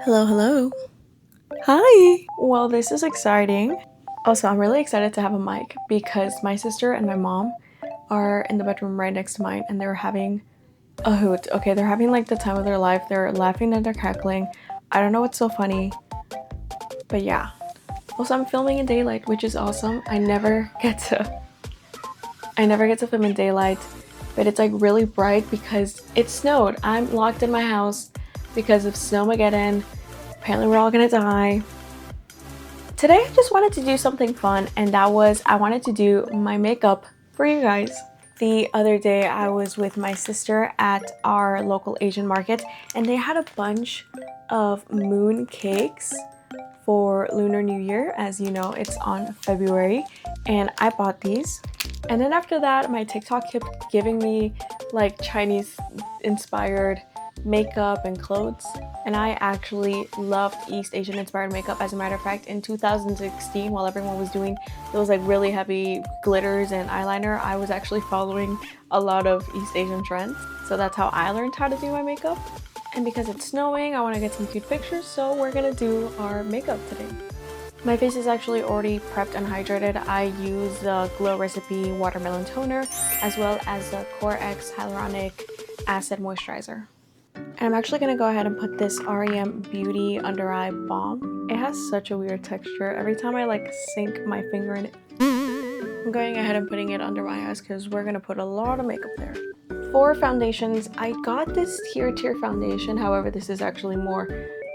Hello, hello. Hi. Well, this is exciting. Also, I'm really excited to have a mic because my sister and my mom are in the bedroom right next to mine and they're having a hoot. Okay, they're having like the time of their life. They're laughing and they're cackling. I don't know what's so funny, but yeah. Also, I'm filming in daylight, which is awesome. I never get to film in daylight, but it's like really bright because it snowed. I'm locked in my house because of Snowmageddon. Apparently we're all gonna die. Today I just wanted to do something fun, and that was I wanted to do my makeup for you guys. The other day I was with my sister at our local Asian market and they had a bunch of moon cakes for Lunar New Year. As you know, it's on February, and I bought these. And then after that, my TikTok kept giving me like Chinese inspired makeup and clothes, and I actually loved East Asian inspired makeup. As a matter of fact, in 2016, while everyone was doing those like really heavy glitters and eyeliner, I was actually following a lot of East Asian trends. So that's how I learned how to do my makeup. And because it's snowing, I want to get some cute pictures, so we're gonna do our makeup today. My face is actually already prepped and hydrated. I use the Glow Recipe Watermelon Toner as well as the COSRX Hyaluronic Acid Moisturizer. And I'm actually going to go ahead and put this REM Beauty Under Eye Balm. It has such a weird texture. Every time I like sink my finger in it, I'm going ahead and putting it under my eyes because we're going to put a lot of makeup there. For foundations, I got this tier foundation. However, this is actually more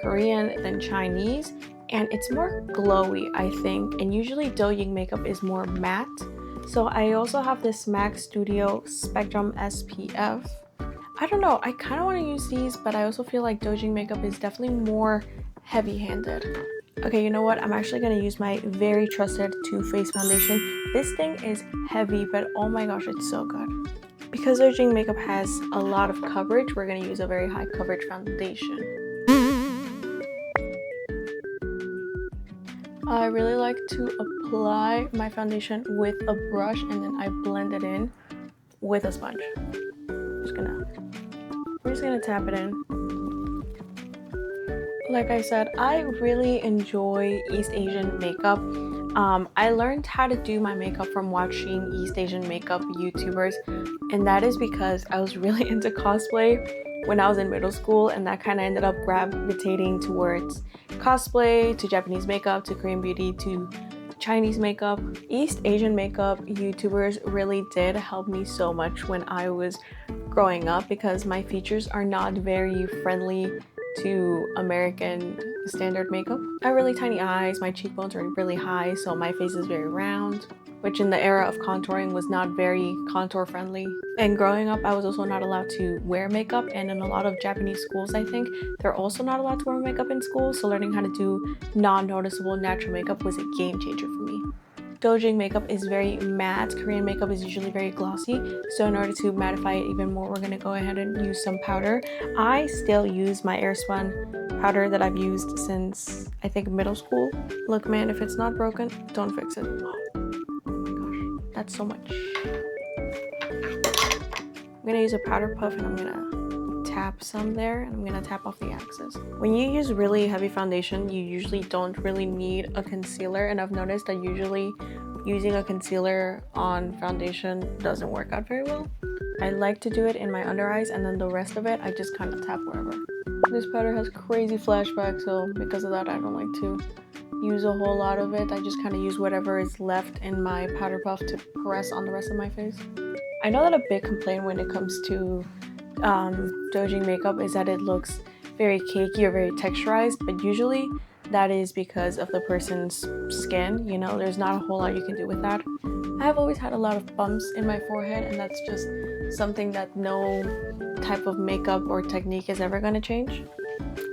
Korean than Chinese, and it's more glowy, I think. And usually Douyin Makeup is more matte. So I also have this MAC Studio Spectrum SPF. I don't know, I kind of want to use these, but I also feel like Douyin Makeup is definitely more heavy-handed. Okay, you know what? I'm actually going to use my very trusted Too Faced foundation. This thing is heavy, but oh my gosh, it's so good. Because Douyin Makeup has a lot of coverage, we're going to use a very high coverage foundation. I really like to apply my foundation with a brush and then I blend it in with a sponge. I'm just gonna tap it in. Like I said, I really enjoy East Asian makeup. I learned how to do my makeup from watching East Asian makeup YouTubers, and that is because I was really into cosplay when I was in middle school, and that kind of ended up gravitating towards cosplay, to Japanese makeup, to Korean beauty, to Chinese makeup. East Asian makeup YouTubers really did help me so much when I was growing up because my features are not very friendly to American standard makeup. I have really tiny eyes, my cheekbones are really high, so my face is very round, which in the era of contouring was not very contour friendly. And growing up, I was also not allowed to wear makeup, and in a lot of Japanese schools, I think, they're also not allowed to wear makeup in school, so learning how to do non-noticeable natural makeup was a game changer for me. Douyin Makeup is very matte. Korean makeup is usually very glossy, so in order to mattify it even more, we're going to go ahead and use some powder. I still use my airspun powder that I've used since I think middle school. Look man, if it's not broken, don't fix it. Oh my gosh, that's so much. I'm going to use a powder puff and I'm going to tap some there, and I'm going to tap off the excess. When you use really heavy foundation, you usually don't really need a concealer, and I've noticed that usually using a concealer on foundation doesn't work out very well. I like to do it in my under eyes, and then the rest of it I just kind of tap wherever. This powder has crazy flashbacks, so because of that I don't like to use a whole lot of it. I just kind of use whatever is left in my powder puff to press on the rest of my face. I know that a big complaint when it comes to Douyin Makeup is that it looks very cakey or very texturized, but usually that is because of the person's skin. You know, there's not a whole lot you can do with that. I have always had a lot of bumps in my forehead, and that's just something that no type of makeup or technique is ever going to change.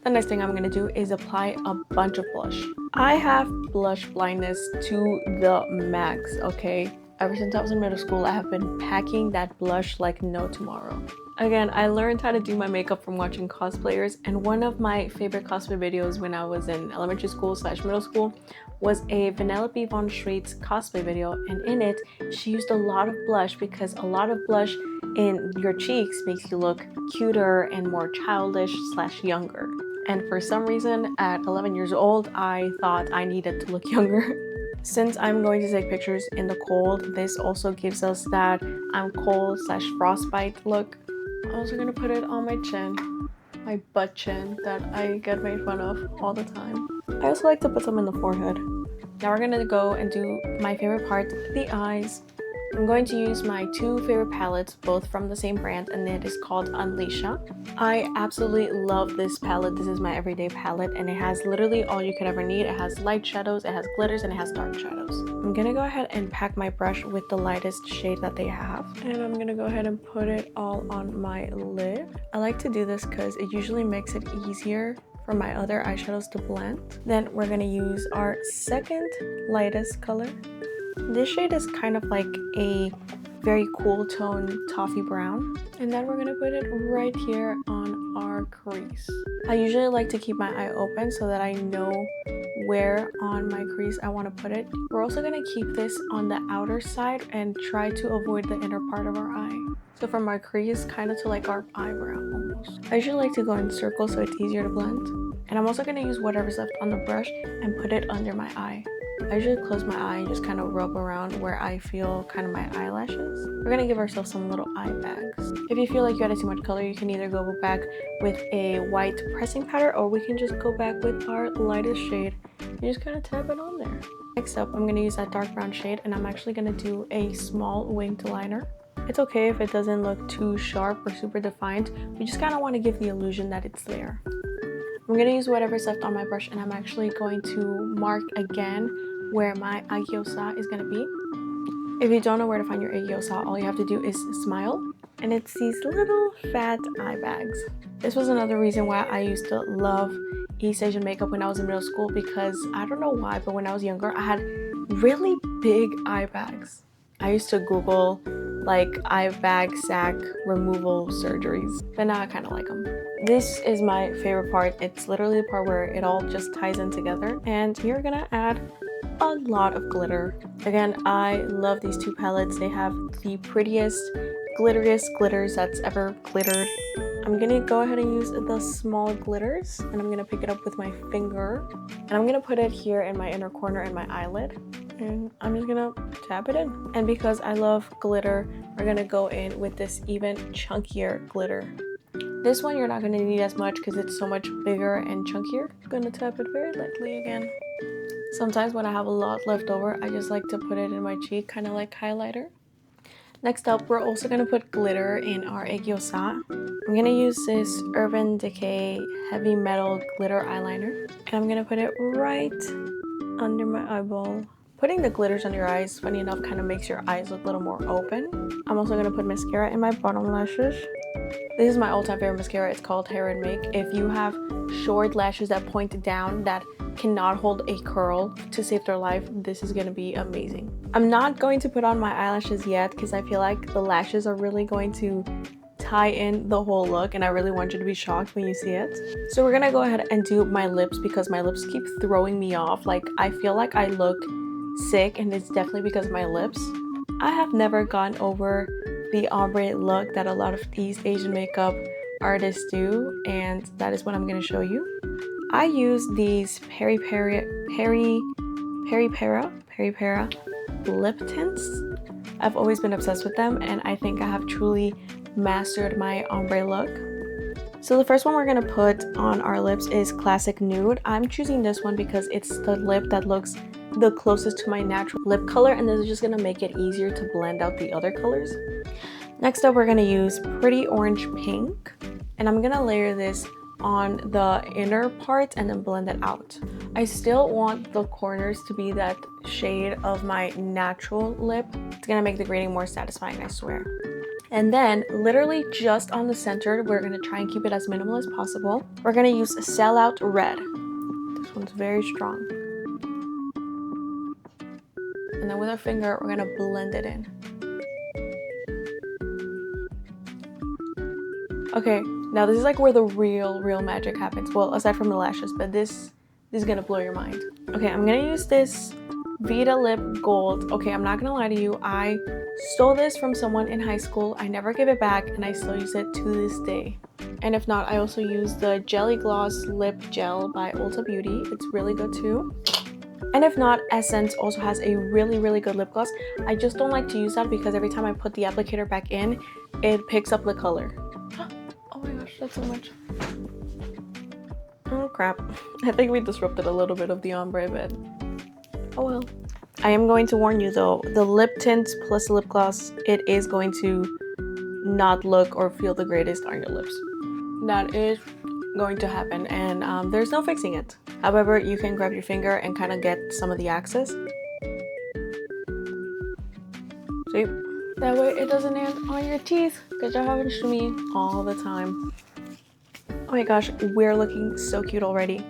The next thing I'm going to do is apply a bunch of blush. I have blush blindness to the max, okay? Ever since I was in middle school, I have been packing that blush like no tomorrow. Again, I learned how to do my makeup from watching cosplayers, and one of my favorite cosplay videos when I was in elementary school / middle school was a Vanellope von Schweetz cosplay video, and in it, she used a lot of blush because a lot of blush in your cheeks makes you look cuter and more childish / younger. and for some reason at 11 years old I thought I needed to look younger. Since I'm going to take pictures in the cold, this also gives us that I'm cold / frostbite look. I'm also gonna put it on my chin, my butt chin that I get made fun of all the time. I also like to put some in the forehead. Now we're gonna go and do my favorite part, the eyes. I'm going to use my two favorite palettes, both from the same brand, and it is called UNLESHIA. I absolutely love this palette. This is my everyday palette, and it has literally all you could ever need. It has light shadows, it has glitters, and it has dark shadows. I'm gonna go ahead and pack my brush with the lightest shade that they have, and I'm gonna go ahead and put it all on my lid. I like to do this because it usually makes it easier for my other eyeshadows to blend. Then we're gonna use our second lightest color. This shade is kind of like a very cool tone toffee brown, and then we're gonna put it right here on our crease. I usually like to keep my eye open so that I know where on my crease I want to put it. We're also gonna keep this on the outer side and try to avoid the inner part of our eye. So from our crease kind of to like our eyebrow almost. I usually like to go in circles so it's easier to blend. And I'm also gonna use whatever's left on the brush and put it under my eye. I usually close my eye and just kind of rub around where I feel kind of my eyelashes. We're gonna give ourselves some little eye bags. If you feel like you added too much color, you can either go back with a white pressing powder, or we can just go back with our lightest shade and just kind of tap it on there. Next up, I'm gonna use that dark brown shade, and I'm actually gonna do a small winged liner. It's okay if it doesn't look too sharp or super defined. We just kind of want to give the illusion that it's there. I'm going to use whatever's left on my brush, and I'm actually going to mark again where my airspun is going to be. If you don't know where to find your airspun, all you have to do is smile, and it's these little fat eye bags. This was another reason why I used to love East Asian makeup when I was in middle school, because I don't know why, but when I was younger I had really big eye bags. I used to Google like eye bag sac removal surgeries, but now I kind of like them. This is my favorite part. It's literally the part where it all just ties in together, and you're gonna add a lot of glitter. Again, I love these two palettes. They have the prettiest, glitteriest glitters that's ever glittered. I'm gonna go ahead and use the small glitters, and I'm gonna pick it up with my finger, and I'm gonna put it here in my inner corner in my eyelid, and I'm just gonna tap it in. And because I love glitter, we're gonna go in with this even chunkier glitter. This one you're not gonna need as much because it's so much bigger and chunkier. I'm gonna tap it very lightly again. Sometimes when I have a lot left over, I just like to put it in my cheek, kind of like highlighter. Next up, we're also gonna put glitter in our airspun. I'm gonna use this Urban Decay Heavy Metal Glitter Eyeliner, and I'm gonna put it right under my eyeball. Putting the glitters on your eyes, funny enough, kind of makes your eyes look a little more open. I'm also gonna put mascara in my bottom lashes. This is my all-time favorite mascara. It's called Hair and Make. If you have short lashes that point down that cannot hold a curl to save their life, this is gonna be amazing. I'm not going to put on my eyelashes yet because I feel like the lashes are really going to tie in the whole look, and I really want you to be shocked when you see it. So we're gonna go ahead and do my lips because my lips keep throwing me off. Like, I feel like I look sick, and it's definitely because of my lips. I have never gotten over the ombre look that a lot of these Asian makeup artists do, and that is what I'm going to show you. I use these peripera lip tints. I've always been obsessed with them, and I think I have truly mastered my ombre look. So the first one we're going to put on our lips is Classic Nude. I'm choosing this one because it's the lip that looks the closest to my natural lip color, and this is just going to make it easier to blend out the other colors. Next up, we're going to use Pretty Orange Pink, and I'm going to layer this on the inner part and then blend it out. I still want the corners to be that shade of my natural lip. It's going to make the grading more satisfying, I swear. And then literally just on the center, we're going to try and keep it as minimal as possible. We're going to use Sellout Red. This one's very strong. And then with our finger, we're gonna blend it in. Okay, now this is like where the real magic happens. Well, aside from the lashes, but this is gonna blow your mind. Okay, I'm gonna use this Vita Lip Gold. Okay, I'm not gonna lie to you, I stole this from someone in high school. I never gave it back and I still use it to this day. And if not, I also use the Jelly Gloss Lip Gel by Ulta Beauty. It's really good too. And if not, Essence also has a really good lip gloss. I just don't like to use that because every time I put the applicator back in, it picks up the color. Oh my gosh, that's so much. Oh crap. I think we disrupted a little bit of the ombre, but oh well. I am going to warn you though, the lip tint plus lip gloss, it is going to not look or feel the greatest on your lips. That is going to happen, and there's no fixing it. However, you can grab your finger and kind of get some of the excess. See? That way it doesn't end on your teeth, because that happens to me all the time. Oh my gosh, we're looking so cute already.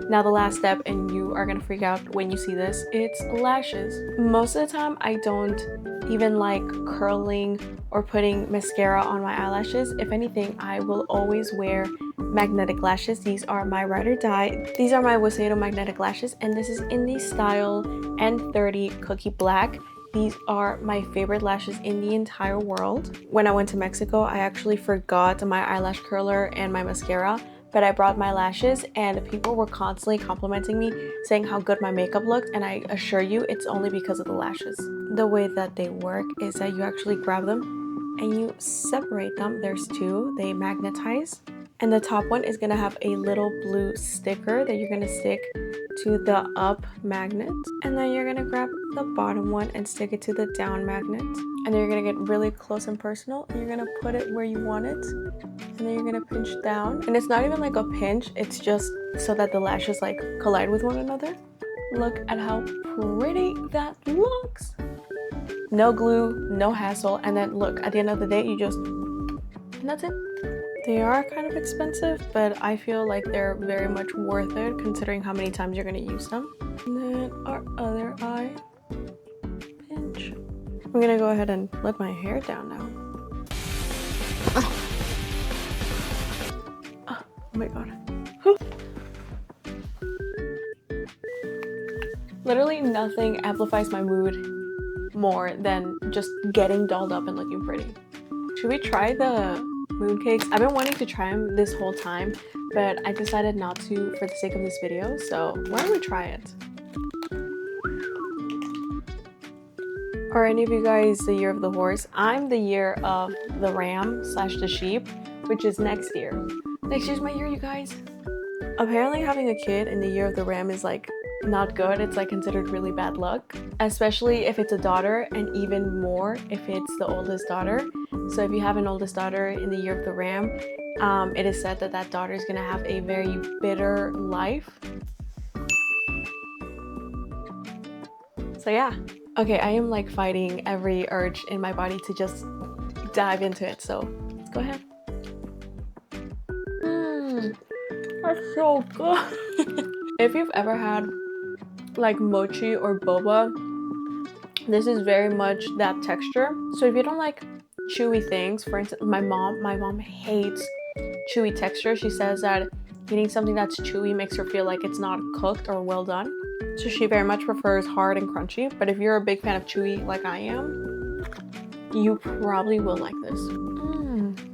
Now the last step, and you are gonna freak out when you see this, it's lashes. Most of the time I don't even like curling or putting mascara on my eyelashes. If anything, I will always wear magnetic lashes. These are my ride or die. These are my WOSADO magnetic lashes, and this is in the style N30 Cookie Black. These are my favorite lashes in the entire world. When I went to Mexico, I actually forgot my eyelash curler and my mascara, but I brought my lashes and people were constantly complimenting me, saying how good my makeup looked, and I assure you it's only because of the lashes. The way that they work is that you actually grab them and you separate them. There's two, they magnetize, and the top one is gonna have a little blue sticker that you're gonna stick to the up magnet, and then you're gonna grab the bottom one and stick it to the down magnet, and then you're gonna get really close and personal, and you're gonna put it where you want it, and then you're gonna pinch down. And it's not even like a pinch, it's just so that the lashes like collide with one another. Look at how pretty that looks. No glue, no hassle, and then look, at the end of the day you just, and that's it. They are kind of expensive, but I feel like they're very much worth it considering how many times you're gonna use them. And then our other eye, pinch. I'm gonna go ahead and let my hair down now. Oh my god. Literally nothing amplifies my mood more than just getting dolled up and looking pretty. Should we try the mooncakes? I've been wanting to try them this whole time, but I decided not to for the sake of this video, so why don't we try it? Are any of you guys the year of the horse? I'm the year of the ram / the sheep, which is next year. Next year's my year, you guys. Apparently having a kid in the year of the ram is like not good. It's like considered really bad luck, especially if it's a daughter, and even more if it's the oldest daughter. So if you have an oldest daughter in the year of the ram, it is said that that daughter is gonna have a very bitter life. So yeah. Okay, I am like fighting every urge in my body to just dive into it, so let's go ahead. That's so good. If you've ever had like mochi or boba, this is very much that texture. So if you don't like chewy things, for instance, my mom hates chewy texture. She says that eating something that's chewy makes her feel like it's not cooked or well done. So she very much prefers hard and crunchy. But if you're a big fan of chewy like I am, you probably will like this.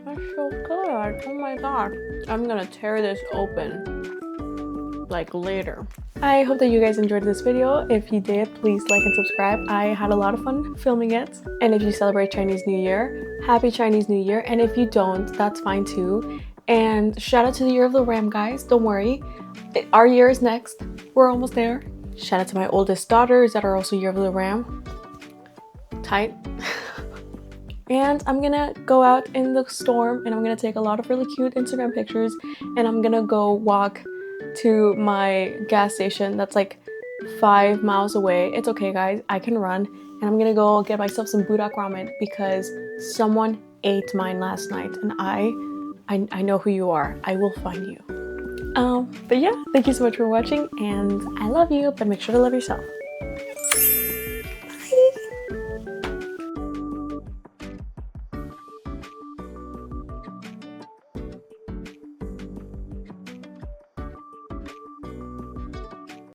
That's so good. Oh my god. I'm gonna tear this open like later. I hope that you guys enjoyed this video. If you did, please like and subscribe. I had a lot of fun filming it. And if you celebrate Chinese New Year, happy Chinese New Year. And if you don't, that's fine too. And shout out to the year of the ram, guys. Don't worry, our year is next. We're almost there. Shout out to my oldest daughters that are also year of the ram. Tight. And I'm gonna go out in the storm and I'm gonna take a lot of really cute Instagram pictures, and I'm gonna go walk to my gas station that's like 5 miles away. It's okay, guys, I can run. And I'm gonna go get myself some budak ramen because someone ate mine last night, and I know who you are. I will find you. But yeah, thank you so much for watching, and I love you, but make sure to love yourself.